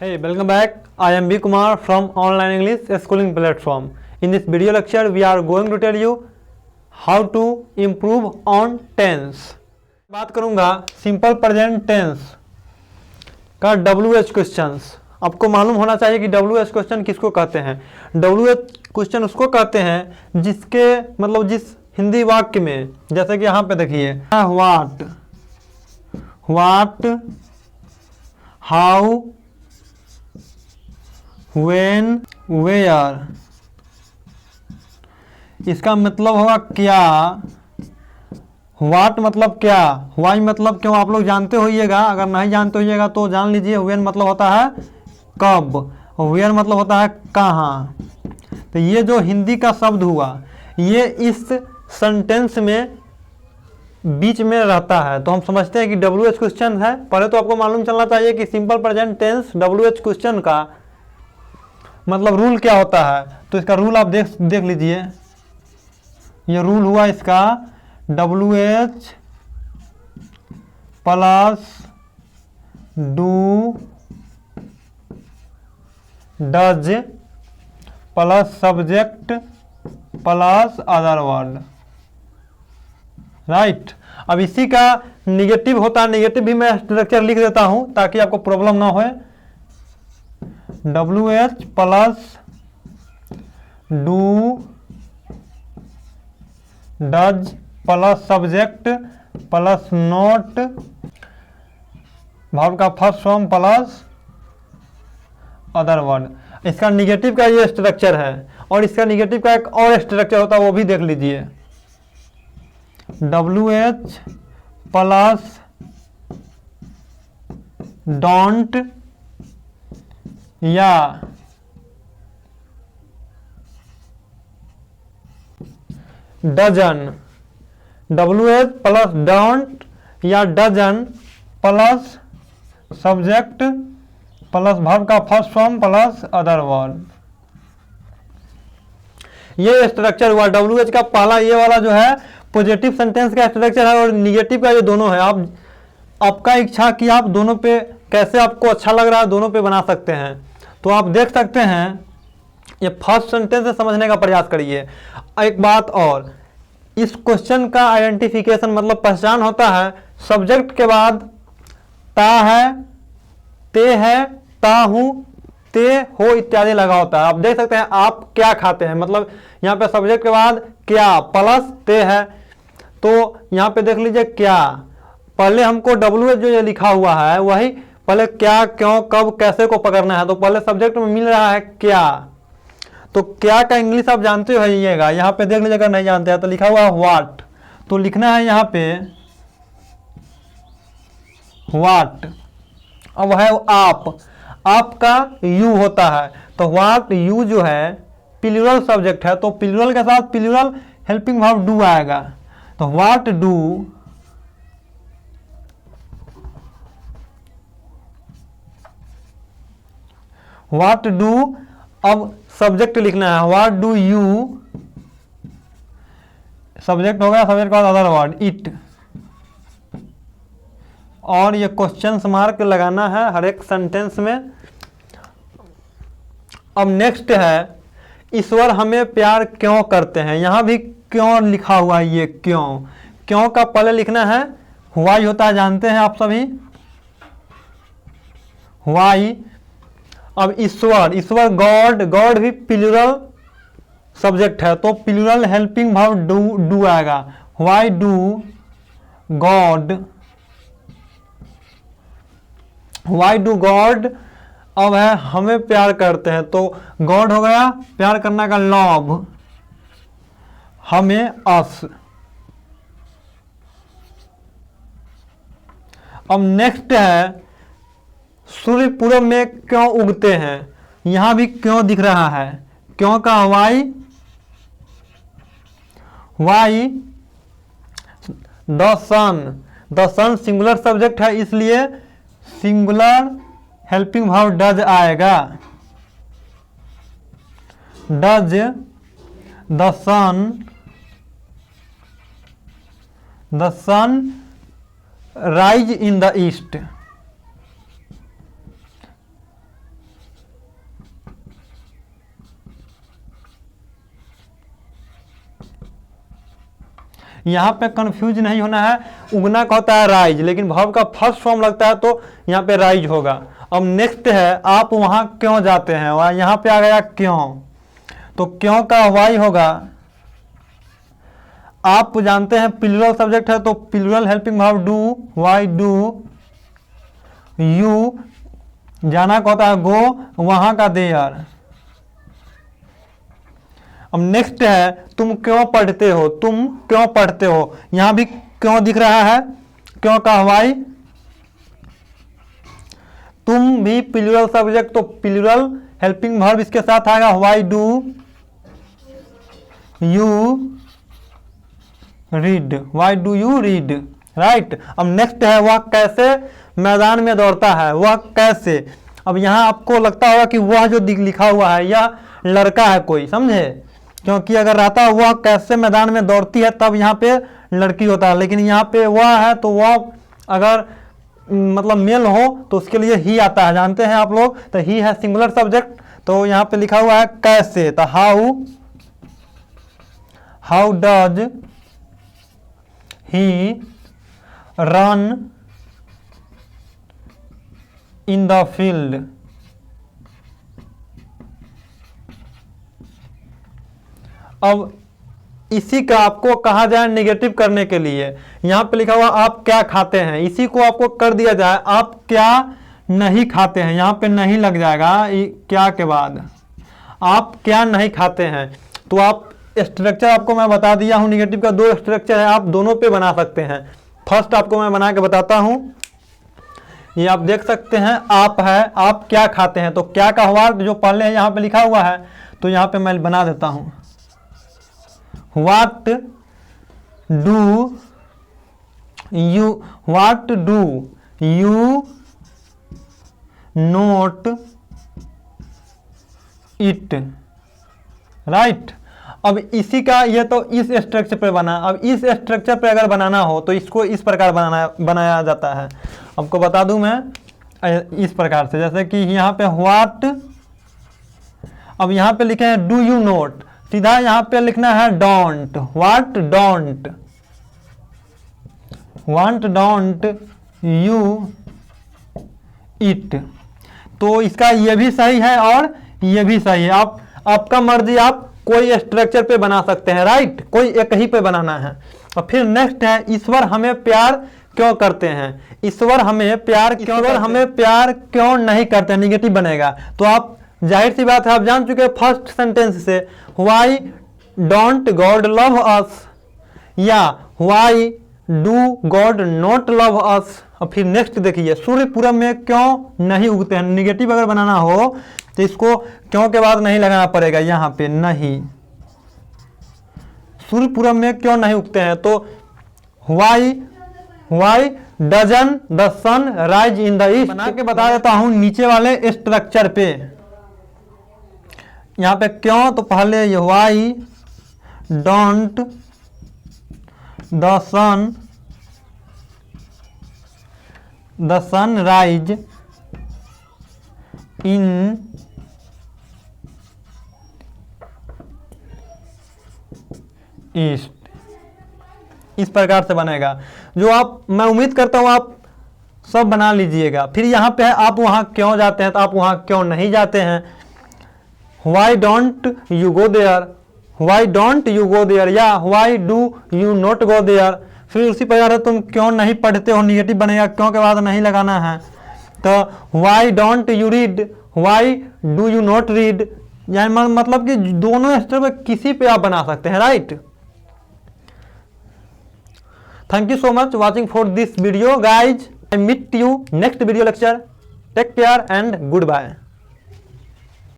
Hey, welcome back. I am B. Kumar from Online English Schooling Platform. In this video lecture, we are going to tell you how to improve on tense. बात करूंगा simple present tense का WH questions. आपको मालूम होना चाहिए कि WH question किसको कहते हैं। WH क्वेश्चन उसको कहते हैं जिसके मतलब जिस हिंदी वाक्य में, जैसे कि यहाँ पे देखिए, व्हाट, हाउ, when, where, इसका मतलब होगा क्या। व्हाट मतलब क्या, वाई मतलब क्यों, आप लोग जानते होइएगा। अगर नहीं जानते होइएगा तो जान लीजिए। when मतलब होता है कब, where मतलब होता है कहाँ। तो ये जो हिंदी का शब्द हुआ, ये इस सेंटेंस में बीच में रहता है, तो हम समझते हैं कि WH क्वेश्चन है। पहले तो आपको मालूम चलना चाहिए कि simple present tense WH question का मतलब रूल क्या होता है। तो इसका रूल आप देख लीजिए। ये रूल हुआ इसका WH plus do does plus subject plus other word, right. अब इसी का निगेटिव होता है, निगेटिव भी मैं स्ट्रक्चर लिख देता हूं ताकि आपको प्रॉब्लम ना हो। WH plus do does plus subject plus not, verb का first form plus other word. इसका निगेटिव का ये स्ट्रक्चर है, और इसका निगेटिव का एक और स्ट्रक्चर होता है, वो भी देख लीजिए। WH प्लस डोंट या डजन, WH प्लस डोंट या doesn't plus subject plus verb का first form plus other word. ये स्ट्रक्चर हुआ WH का पहला। ये वाला जो है पॉजिटिव सेंटेंस का स्ट्रक्चर है, और निगेटिव का ये दोनों है। आपका इच्छा कि आप दोनों पे कैसे आपको अच्छा लग रहा है, दोनों पे बना सकते हैं। तो आप देख सकते हैं, ये फर्स्ट सेंटेंस से समझने का प्रयास करिए। एक बात और, इस क्वेश्चन का आइडेंटिफिकेशन मतलब पहचान होता है सब्जेक्ट के बाद ता है, ते है, ता हूं, ते हो इत्यादि लगा होता है। आप देख सकते हैं आप क्या खाते हैं, मतलब यहाँ पे सब्जेक्ट के बाद क्या प्लस ते है। तो यहाँ पे देख लीजिए क्या, पहले हमको WH जो ये लिखा हुआ है वही पहले क्या, क्यों, कब, कैसे को पकड़ना है। तो पहले सब्जेक्ट में मिल रहा है क्या, तो क्या का इंग्लिश आप जानते होइएगा। यहाँ पे देख लीजिएगा, नहीं जानते हैं तो लिखा हुआ है व्हाट, तो लिखना है यहाँ पे व्हाट। अब है आपका यू होता है, तो व्हाट यू जो है प्लूरल सब्जेक्ट है, तो प्लूरल के साथ प्लूरल हेल्पिंग वर्ब डू आएगा। तो व्हाट डू, व्हाट डू, अब सब्जेक्ट लिखना है व्हाट डू यू, सब्जेक्ट हो गया, सब्जेक्ट के बाद अदर वर्ड इट, और ये क्वेश्चन मार्क लगाना है हर एक सेंटेंस में। अब नेक्स्ट है, ईश्वर हमें प्यार क्यों करते हैं। यहां भी क्यों लिखा हुआ है, ये क्यों का पहले लिखना है व्हाई होता है, जानते हैं आप सभी, व्हाई। अब ईश्वर गॉड भी प्लूरल सब्जेक्ट है, तो प्लूरल हेल्पिंग वर्ब डू आएगा। Why do God, why do God. अब है हमें प्यार करते हैं, तो गॉड हो गया प्यार करना का लव, हमें अस। अब नेक्स्ट है, सूर्य पूरब में क्यों उगते हैं। यहां भी क्यों दिख रहा है, क्यों का why the sun singular subject है, इसलिए सिंगुलर हेल्पिंग वर्ब डज आएगा। Does the sun rise in the east. यहाँ पे कंफ्यूज नहीं होना है। उगना का होता है राइज, लेकिन वर्ब का फर्स्ट फॉर्म लगता है तो यहाँ पे राइज होगा। अब नेक्स्ट है आप वहाँ क्यों जाते हैं, वहाँ यहाँ पे आ गया क्यों, तो क्यों का वाई होगा। आप जानते हैं प्लूरल सब्जेक्ट है तो plural helping verb do, why do you, जाना का होता है गो, वहां का देयर। अब नेक्स्ट है तुम क्यों पढ़ते हो, तुम क्यों पढ़ते हो, यहां भी क्यों दिख रहा है, क्यों का वाई। तुम भी प्लूरल सब्जेक्ट तो प्लूरल हेल्पिंग वर्ब इसके साथ आएगा Y do you read, Y do you read, right. अब नेक्स्ट है वह कैसे मैदान में दौड़ता है, वह कैसे। अब यहाँ आपको लगता होगा कि वह जो लिखा हुआ है यह लड़का है कोई, समझे, क्योंकि अगर रहता वह कैसे मैदान में दौड़ती है तब यहाँ पे लड़की होता है, लेकिन यहाँ पे वह है तो वह अगर मतलब मेल हो तो उसके लिए ही आता है, जानते हैं आप लोग। तो ही है सिंगुलर सब्जेक्ट, तो यहाँ पे लिखा हुआ है कैसे, तो how does he run in the field. अब इसी का आपको कहा जाए नेगेटिव करने के लिए, यहां पे लिखा हुआ आप क्या खाते हैं, इसी को आपको कर दिया जाए आप क्या नहीं खाते हैं, यहां पे नहीं लग जाएगा क्या के बाद, आप क्या नहीं खाते हैं। तो आप स्ट्रक्चर आपको मैं बता दिया हूं, नेगेटिव का दो स्ट्रक्चर है, आप दोनों पे बना सकते हैं। फर्स्ट आपको मैं बना के बताता हूं, ये आप देख सकते हैं आप है, आप क्या खाते हैं, तो क्या का वर्ड जो पहले है यहाँ पे लिखा हुआ है, तो यहाँ पे मैं बना देता हूं, what do you note it, right. अब इसी का ये तो इस स्ट्रक्चर पे बना, अब इस स्ट्रक्चर पे अगर बनाना हो तो इसको इस प्रकार बनाया जाता है। आपको बता दूं मैं इस प्रकार से, जैसे कि यहाँ पे व्हाट, अब यहाँ पे लिखे हैं डू यू नोट, सीधा यहाँ पे लिखना है don't, what don't you it. तो इसका ये भी सही है और ये भी सही है, आपका मर्जी, आप कोई स्ट्रक्चर पे बना सकते हैं, राइट, कोई एक ही पे बनाना है। और फिर नेक्स्ट है ईश्वर हमें प्यार क्यों करते हैं, ईश्वर हमें प्यार क्यों नहीं करते, निगेटिव बनेगा। तो आप जाहिर सी बात है आप जान चुके हैं फर्स्ट सेंटेंस से, why don't God love us, या why do God not love us. और फिर नेक्स्ट देखिए, सूर्य पूरब में क्यों नहीं उगते हैं, निगेटिव अगर बनाना हो तो इसको क्यों के बाद नहीं लगाना पड़ेगा, यहाँ पे नहीं, सूर्य पूरब में क्यों नहीं उगते हैं, तो why doesn't the sun rise in the east. बना के बता देता हूं नीचे वाले स्ट्रक्चर पे, यहाँ पे क्यों, तो पहले ये why don't the sun rise in east, इस प्रकार से बनेगा। जो आप, मैं उम्मीद करता हूं आप सब बना लीजिएगा। फिर यहाँ पे है आप वहां क्यों जाते हैं, तो आप वहां क्यों नहीं जाते हैं, why don't you go there, या why do you not go there. फिर उसी प्रकार तुम क्यों नहीं पढ़ते हो, निगेटिव बनेगा, क्यों के बाद नहीं लगाना है। तो why don't you read, why do you not read, यानी मतलब कि दोनों स्टेप पे किसी पे आप बना सकते हैं, right. Thank you so much watching for this video guys. I meet you next video lecture. Take care and goodbye.